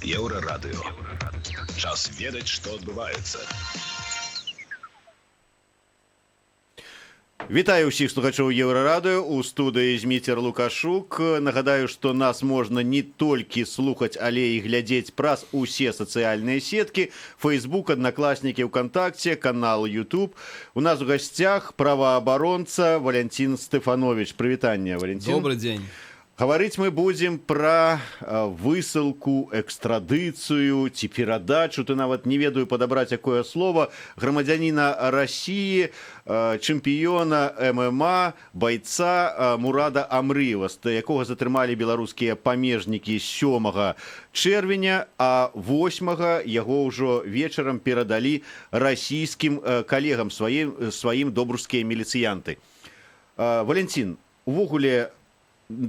Еўрарадыё. Час ведаць, што адбываецца. Вітаю ўсіх слухачоў Еўрарадыё, у студыі Зміцер Лукашук. Нагадаю, што нас можна не толькі слухаць, але і глядзець праз усе сацыяльныя сеткі: Facebook, Аднакласнікі, ВКонтакте, канал YouTube. У нас у гасцях праваабаронца Валентин Стефанович. Прывітанне, Валентин. Добрый день. Говорить мы будем про высылку, экстрадыцыю ці перадачу, ты нават не ведаю падабраць якое слово, грамадзяніна России, чэмпіёна ММА, бойца Мурада Амрыева, якога затрымалі беларускія памежнікі 7 чэрвеня, а 8 яго ўжо вечарам перадалі расійскім калегам, сваім добрускія міліцыянты. Валентин, увогуле,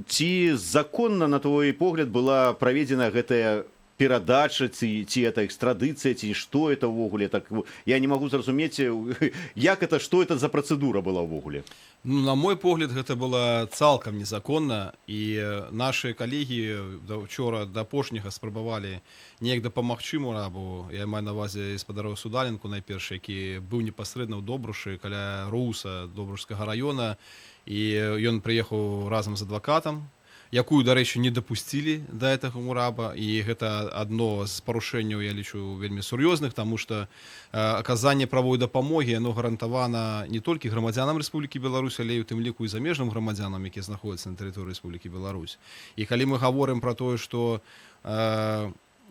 ці законна, на твой погляд, была праведзена гэтая перадача, ці это экстрадыцыя, ці што это ўвогуле? Так, я не могу зразумець, як это, што это за працэдура была ўвогуле? Ну, на мой погляд, гэта была цалкам незаконна, і нашы калегі вчора да апошняга спрабавалі неяк дапамагчы Мурабу. Я маю на ўвазе спадарроў Судаленку, найперш, які быў непасрэдна ў Добрушы, каля Роуса Добрушскага раёна, і ён прыехаў разам з адвакатам, якую, дарэчы, не дапусцілі да гэтага Мураба, і гэта адно з парушэнняў, я лічу, вельмі сур'ёзных, таму што аказанне правовой дапамогі, яно гарантавана не толькі грамадзянам Рэспублікі Беларусь, але і у тым ліку і замежным грамадзянам, якія знаходзяцца на тэрыторыі Рэспублікі Беларусь. І калі мы гаворым пра тое, што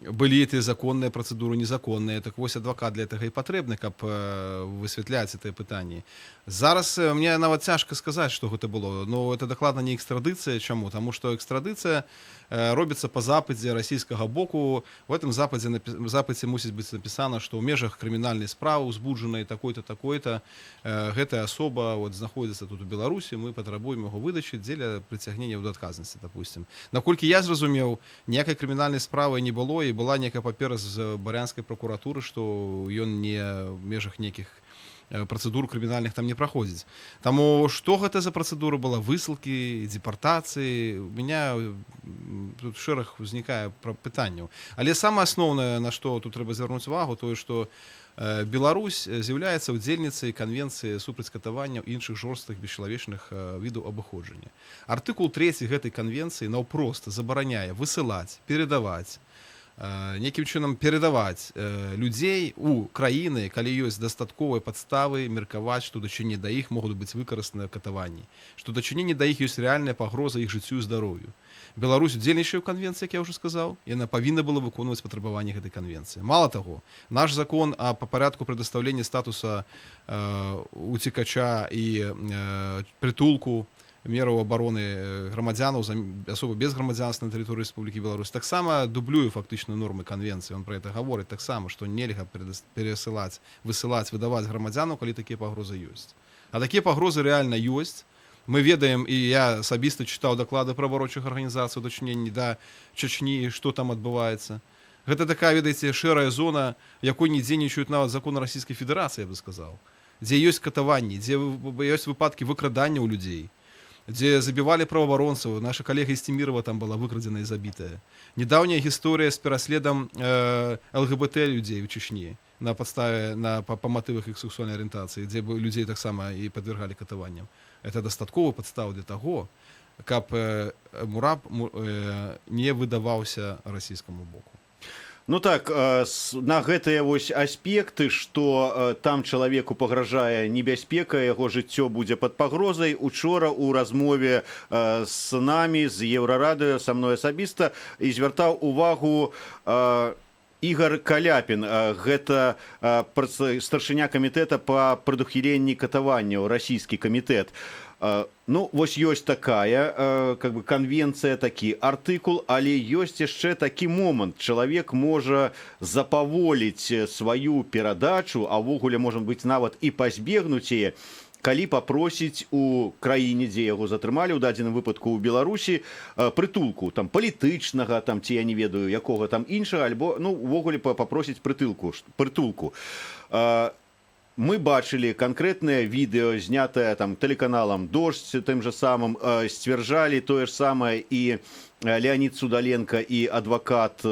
былі эти законныя працэдуры незаконныя, так вось адвакат для гэтага і патрэбны, каб высвятляць гэтыя пытанні. Зараз мне нават цяжка сказаць, што гэта было, но это дакладна не экстрадыцыя. Чаму? Таму што экстрадыцыя робіцца па запыце расійскага боку. В этом запыце мусіць быць напісана, што ў межах крымінальнай справы узбуджанай такой-то, такой-то, гэтая асоба знаходзіцца тут у Беларусі, мы патрабуем яго выдачы дзеля прыцягнення да адказнасці, допустим. Наколькі я зразумеў, ніякай крымінальнай справы не было, і была некая папера з барянскай прокуратуры, што ён не ў межах нейкіх працэдур крымінальных там не праходзіць. Таму што гэта за працэдура была? Высылкі, департацыі? У меня тут шэраг узнікае пытанняў. Але самае асноўнае, на што тут трэба звярнуць увагу, тое, што Беларусь з'яўляецца удзельніцай канвенцыі супраць катаванняў і іншых жорсткіх бесчалавечных відаў абыходжання. Артыкул 3 гэтай канвенцыі наўпрост забараняе высылаць, перадаваць, некім чынам перадаваць людзей у краіны, калі ёсць дастатковыя падставы меркаваць, што дачыненне да іх могуць быць выкарыстаныя катаванні, што дачыненне да іх ёсць рэальная пагроза іх жыццю і здароўю. Беларусь удзельнічае ў канвенцыі, як я ўжо сказаў, яна павінна была выконваць патрабаванні гэтай канвенцыі. Мала таго, наш закон па парадку прадастаўлення статуса уцекача і прытулку, мераў абароны грамадзянаў, асобы без грамадзянства на тэрыторыі Рэспублікі Беларусь таксама дублюе фактычна нормы канвенцыі. Он пра гэта гаворыць таксама, што нельга перасылаць, высылаць, выдаваць грамадзянаў, калі такія пагрозы ёсць. А такія пагрозы рэальна ёсць. Мы ведаем, і я асабіста чытаў даклады праваабарончых арганізацый у дачыненні да Чачні, што там адбываецца. Гэта такая, ведаеце, шэрая зона, якой не дзейнічаюць нават законы Расійскай Федэрацыі, я бы сказаў. Дзе ёсць катаванні, дзе ёсць выпадкі выкрадання ў людзей, дзе забівалі праваабаронцаў. Наша калега Істемірова там была выкрадзена і забітая. Недаўняя гісторыя з пераследам ЛГБТ людзей у Чечні на падставе, па матывах іх сексуальнай арыентацыі, дзе людзей таксама і падвяргалі катаванням. Это дастатковы падстаў для таго, каб Мураб не выдаваўся расійскаму боку. Ну так, на гэтыя вось аспекты, што там чалавеку пагражае небяспека, яго жыццё будзе пад пагрозай. Учора ў размове з намі, з Еўрарадыё, са мной асабіста, і звяртаў увагу Ігор Каляпін, гэта старшыня камітэта па прадухіленні катаванняў, расійскі камітэт. Ну, вось ёсць такая канвенцыя, такі артыкул, але ёсць яшчэ такі момант. Чалавек можа запаволіць сваю перадачу, а ўвогуле, можа быць, нават і пазбегнуць яе, калі папросіць у краіне, дзе яго затрымалі, у дадзеным выпадку ў Беларусі, прытулку, там, палітычнага, там, ці я не ведаю, якога там іншага, альбо, ну, увогуле папросіць прытулку. мы бачылі канкрэтнае відэо, знятае там тэлеканалам «Дождь», тым же самым, сцвярджалі тое ж самае і Леонид Судаленко і адвакат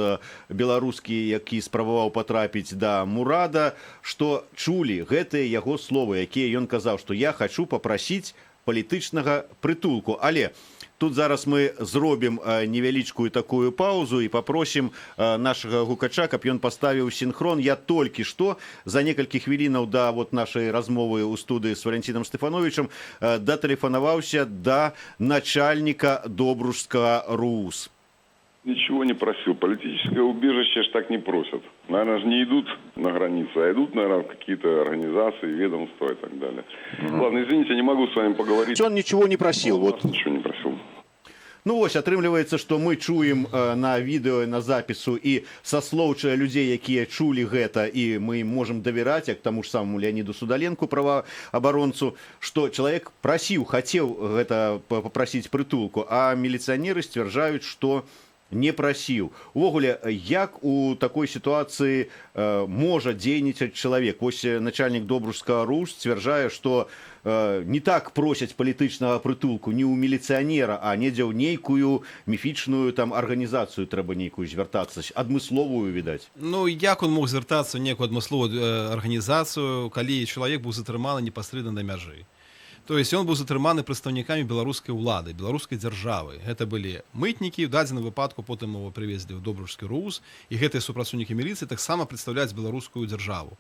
беларускі, які спрабаваў патрапіць да Мурада, што чулі гэтыя яго словы, якія ён казаў, што я хачу папрасіць палітычнага прытулку. Але тут зараз мы зробім невялічкую такую паузу і папросім нашага гукача, каб ён паставіў сінхрон. Я толькі што за некалькі хвілінаў да нашай размовы ў студыі з Валентинам Стефановичем датэлефанаваўся да начальника Добружского РУС. Ничего не просил. Политическое убежище ж так не просят. Наверное, же не идут на границу, а идут, наверное, в какие-то организации, ведомства и так далее. Ладно, извините, не могу с вами поговорить. Он ничего не просил. Вот. Ничего не просил. Ну вось, атрымліваецца, што мы чуем на відэо, на запісу і са слоў людзей, якія чулі гэта, і мы ім можам давяраць, як таму ж самому Леониду Судаленку, праваабаронцу, што чалавек прасіў, хацеў гэта папрасіць прытулку, а міліцыянеры сцвярджаюць, што не прасіў. Увогуле, як у такой сітуацыі можа дзейнічаць чалавек? Вось начальнік Добружскага РУС сцвярджае, што не так просяць палітычнага прытулку не ў міліцыянера, а недзе ў нейкую міфічную там арганізацыю трэба нейкую звяртацца, адмысловую, відаць. Ну, як он мог звяртацца ў некую адмысловую арганізацыю, калі чалавек быў затрыманы непасрэдна на мяжы? То есть он быў затрыманы прадстаўнікамі беларускай улады, беларускай дзяржавы. Гэта былі мытнікі, у дадзеным выпадку потым его прывезлі ў Добружскі РУС, і гэтыя супрацоўнікі міліцыі таксама прадстаўляюць беларускую дзяржаву.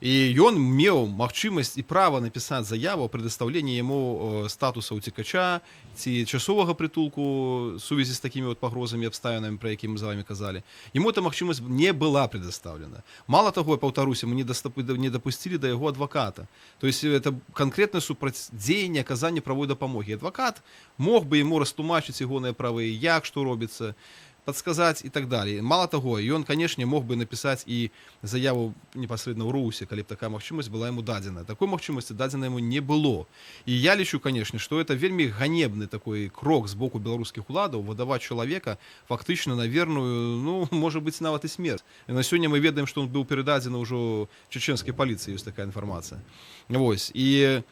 І ён меў магчымасць і права напісаць заяву о прадастаўленні яму статуса ўцекача ці часовага прытулку сувязі з такімі пагрозамі, абставінамі, пра якія мы з вами казалі. Яму эта магчымасць не была предоставлена. Мало таго, я паўтаруся, мы не дапусцілі да яго адваката. То есть это канкрэтнае супрацьдзеянне аказання правой дапамогі. Адвакат мог бы яму растлумачыць ягоныя правы, як што робіцца, подсказать и так далее. Мало того, и он, конечно, мог бы написать и заяву непосредственно в РУСе, коли бы такая махчимость была ему дадена. Такой махчимости дадена ему не было. И я лічу, конечно, что это вельми ганебный такой крок с боку белорусских уладов выдавать человека фактично на верную, ну, может быть, нават и смерть. И на сегодня мы ведаем, что он был передаден уже чеченской полиции, есть такая информация. Вот. И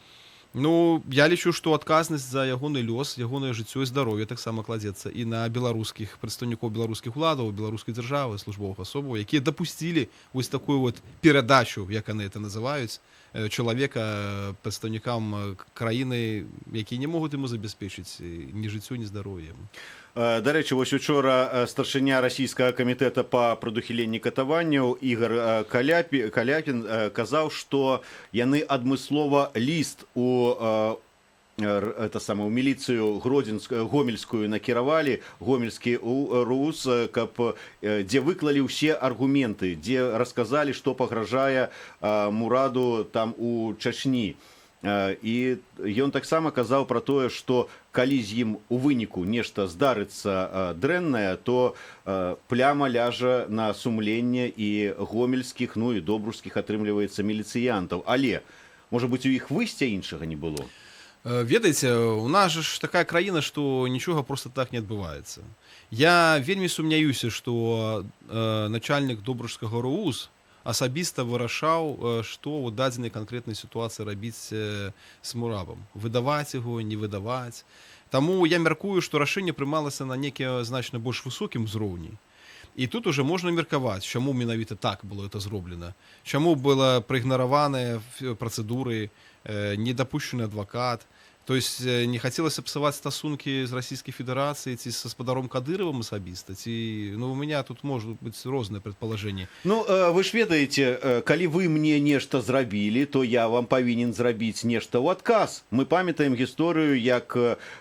ну, я лічу, што адказнасць за ягоны лёс, ягонае жыццё і здароўе таксама кладзецца і на беларускіх прадстаўнікоў беларускіх уладаў, беларускай дзяржавы, службовых асобаў, якія дапусцілі вось такую вот перадачу, як яны это называюць, чалавека прадстаўнікам краіны, якія не могуць яму забяспечыць ні жыццё, ні здароўе. Дарэчы, вось учора старшыня расійскага камітэта па прадухіленні катаванняў Ігор Каляпін казаў, што яны адмыслова ліст у міліцыю гомельскую накіравалі, гомельскі РУС, каб дзе выклалі ўсе аргументы, дзе расказалі, што пагражае Мураду там у Чачні. І ён таксама казаў пра тое, што калі з ім у выніку нешта здарыцца дрэннае, то пляма ляжа на сумленне і гомельскіх, ну і добружскіх, атрымліваецца, міліцыянтаў. Але, можа быць, у іх выйсця іншага не было? Ведаеце, у нас же ж такая краіна, што нічога просто так не адбываецца. Я вельмі сумняюся, што начальнік Добружскага РУС асабіста вырашаў, што ў дадзенай канкрэтнай сітуацыі рабіць з Мурабам. Выдаваць яго, не выдаваць. Таму я мяркую, што рашэнне прымалася на некі значна больш высокім узроўні. І тут уже можна меркаваць, чаму менавіта так было это зроблена. Чаму была праігнараваныя працэдуры, недапушчаны адвакат. То есть не хацелася псаваць стасункі з Расійскай Федэрацыі ці са спадаром Кадыровым асабіста, ці, ну, у меня тут может быть розныя прадпалажэнні. Ну, вы ж ведаеце, калі вы мне нешта зрабілі, то я вам павінен зрабіць нешта ў адказ. Мы памятаем гісторыю, як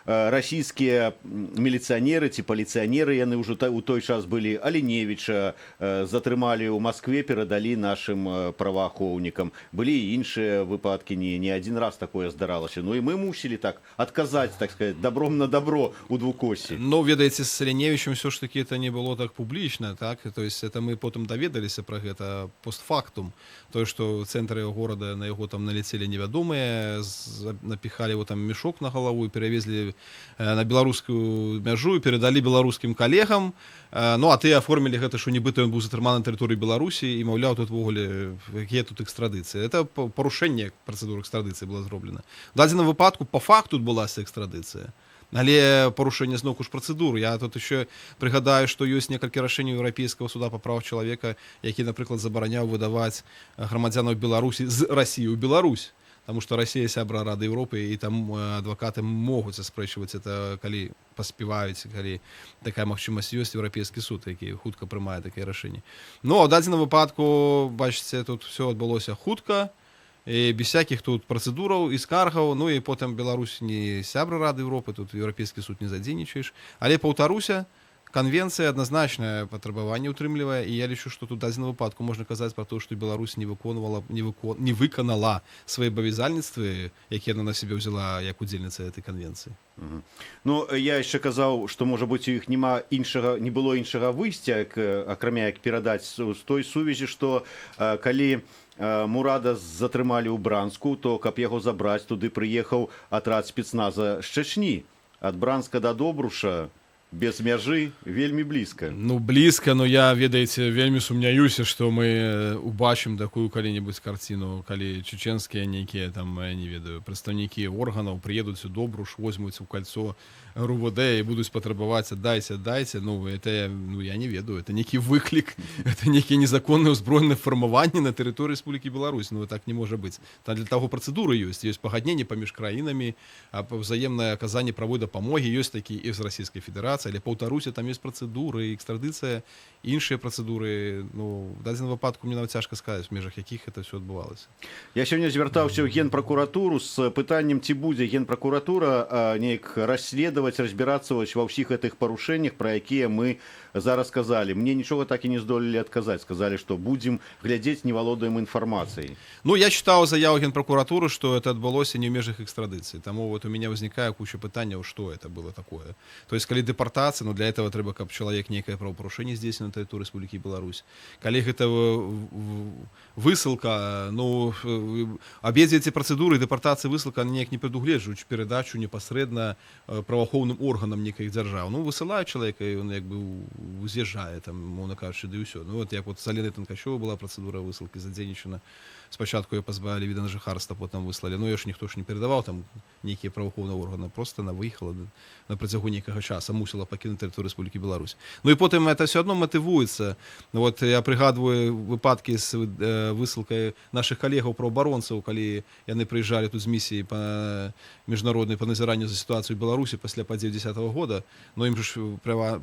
расійскія міліцыянеры ці паліцыянеры, яны ўжо у той час былі, Аленевіча затрымалі ў Маскве, перадалі нашым праваахоўнікам. Былі і іншыя выпадкі, не адзін раз такое здаралася. Ну і мы мусілі вырашылі так адказаць, так сказать, добром на добро у двукоссі? Ну, ведаеце, з Саляневічем все ж таки это не было так публічна, так? То есть это мы потым даведаліся пра гэта постфактум. То, што ў цэнтры горада на яго там налецелі невядомыя, напіхалі его там мешок на галаву і перавезлі на беларускую мяжу і перадалі беларускім калегам. Ну, а ты аформілі гэта, што нібыта ён быў затрыманы на тэрыторыі Беларусі і, маўляў, тут ввогуле якія тут экстрадыцыі. Это парушэнне працэдуры экстрадыцыі было зроблена. У дадзеным выпадку па факту адбылася экстрадыцыя. Але парушэнне зноўку ж працэдур. Я тут еще прыгадаю, што ёсць некалькі рашэнняў Еўрапейскага суда па правах чалавека, які, напрыклад, забараняў выдаваць грамадзянаў Беларусі з Расіі ў Беларусь. Таму што Расія сябра Рады Еўропы, і там адвакаты могуць аспрэчваць это, калі паспяваюць, калі такая магчымасць ёсць, Еўрапейскі суд, які хутка прымае такія рашэнні. Ну, а ў дадзеным выпадку, бачыце, тут все адбылося хутка, і без всякіх тут працэдураў і скаргаў. Ну і потым Беларусь не сябра Рады Еўропы, тут Еўрапейскі суд не задзейнічаеш. Але паўтаруся, конвенция адназначнае патрабаванне ўтрымлівае, і я лічу, што тут дадзеным выпадку можна казаць пра то, што Беларусь не выканала свае абавязальніцтвы, якія яна на сябе ўзяла як удзельніца этой конвенцыі. Ну, я яшчэ казаў, што, можа быць, у іх не было іншага выйсця, акрамя як перадаць з той сувязі, што калі Мурада затрымалі ў Бранску, то, каб яго забраць, туды прыехаў атрад спецназа з Чачні. Ад Бранска да Добруша без мяжы вельмі блізка. Ну, блізка, но я, ведаеце, вельмі сумняюся, што мы убачым такую калі-небудзь карціну, калі чеченскія нейкія там, я не ведаю, прадстаўнікі органаў прыедуць у Добруш, возьмуць у кольцо РУВД і будуць патрабаваць аддайце. Ну, это, я не ведаю, это нейкі выклік, это нейкія незаконныя ўзброеныя фармаванні на тэрыторыі Рэспублікі Беларусь. Ну, так не можа быць. Там для таго працэдуры ёсць пагадненні паміж краінамі, ўзаемнае аказанне правой дапамогі, ёсць такі і з Расійскай Федэрацыі, але паўтаруся, там ёсць працэдуры, экстрадыцыя, іншыя працэдуры. Ну, в дадзеным выпадку мне нават цяжка сказаць, у межах якіх это все адбывалася. Я сёння звяртаўся ў Генпракуратуру з пытаннем, ці будзе Генпракуратура неяк расследаваць, разбірацца ва ўсіх гэтых парушэннях, пра якія мы зараз казалі. Мне нічога так і не здолелі адказаць. Сказалі, што будзем глядзець, не валодаем інфармацыяй. Ну, я читал заяву Генпрокуратуры, что это отбылось не в межах экстрадиции. Тому вот у меня возникает куча питаний, что это было такое. То есть, коли депортация, ну, для этого треба, как человек некое правопорушение здесь, на территории Республики Беларусь. Коли это высылка, ну, обе эти процедуры, депортация, высылка, они не предугледжують передачу непосредственно правоохоўным органам неких держав. Ну, высылают человека, и он как бы з'їжджає, там, мовно кажучи, да і все. Ну, от як от з Аліною Танкачовою була процедура висилки задзейнічена. Спочатку її позбавили від жихарства, потім вислали. Ну, її ж ніхто ж не передавав, там, ніякі правоохоўні органи. Просто вона виїхала на протягу некого часу, мусила покинути територію Республіки Білорусь. Ну, і потім це все одно мотивується. Ну, от я пригадую випадки з висилкою наших колегів-правооборонців, коли вони приїжджали тут з місії по міжнародній по назиранню за ситуацію в Білорусі після подій 10-го года. Ну, їм ж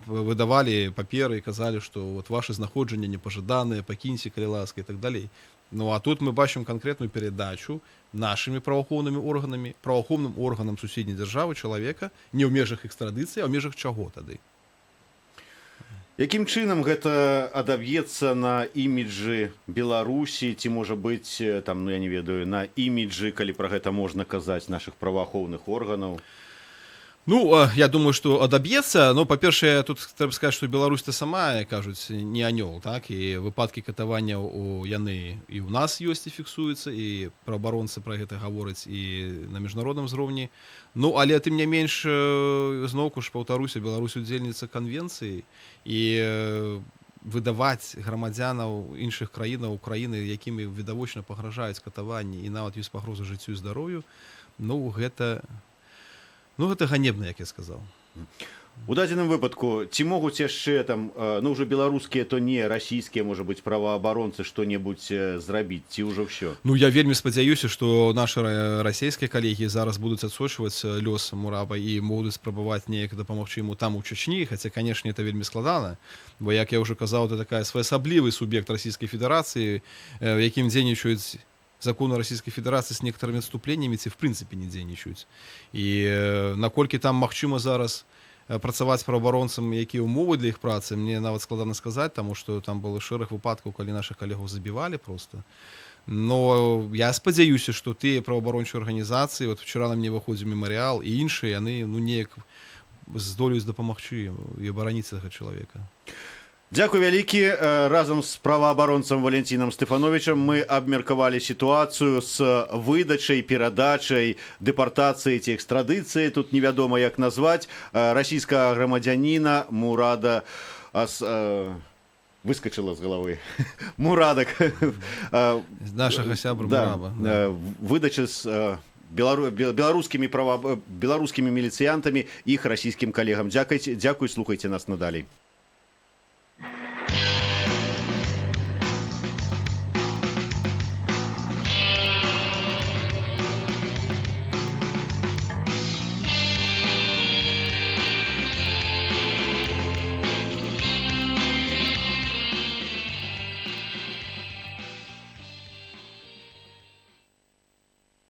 видавали папери і казали, що от ваше знаходження непожадане, покиньте, коли ласка, і так далі. Ну, а тут мы бачим конкретную передачу нашими правоохоўнымі органамі, правоохоўным органам суседняй дзяржавы чалавека не ў межах экстрадыцыі, а ў межах чаго тады? Якім чынам гэта адаб'ецца на іміджы Беларусі, ці можа быць, там, ну, я не ведаю, на іміджы, калі пра гэта можна казаць, нашых праваахоўных органаў? Ну, я думаю, что адаб'ецца. Ну, па-першае, тут трэба сказаць, што Беларусь-то сама, кажуць, не анёл, так? І выпадкі катавання яны і ў нас ёсць і фіксуюцца, і праваабаронцы пра гэта гавораць і на міжнародным узроўні. Ну, але тым не менш, зноўку ж паўтаруся, Беларусь удзельніца канвенцыі, і выдаваць грамадзянаў іншых краінаў, Украіны, якімі відавочна пагражаюць катаванні, і нават ёсць пагроза жыццю і здароўю, ну, гэта ганебна, як я сказаў. У дадзеным выпадку, ці могуць яшчэ там, ну, ўжо беларускія, то не расійскія, можа быць, праваабаронцы што-небудзь зрабіць, ці ўжо ўсё? Ну, я вельмі спадзяюся, што нашы расійскія калегі зараз будуць адсочваць лёс Мураба і могуць спрабаваць неяк дапамагчы яму там у Чачні, хаця, канешне, это вельмі складана, бо, як я ўжо казаў, это такая своеасаблівы суб'ект Расійскай Федэрацыі, в якім дзейнічаюць законы Российской Федерации с некоторыми отступлениями ці в принципе не дзейнічаюць. І наколькі там магчыма зараз працаваць праваабаронцам, якія ўмовы для іх працы, мне нават складана сказаць, таму што там было шэраг выпадкаў, калі нашых калегаў забівалі просто. Но я спадзяюся, што тыя праваабарончыя арганізацыі, вот вчора на мне выходзіў мемарыял і іншыя, яны неяк здолеюць дапамагчы і абараніць гэтага чалавека. Дзякуй вялікі. Разам з праваабаронцам Валентинам Стефановичам мы абмеркавалі сітуацыю з выдачай, перадачай, дэпартацыяй ці экстрадыцыяй, тут невядома як назваць, расійскага грамадзяніна Мурада выскочила з галавы. Мурадак. Нашага сябра Мураба. Выдача з беларускімі міліцыянтамі іх расійскім калегам. Дзякуй, слухайце нас надалей.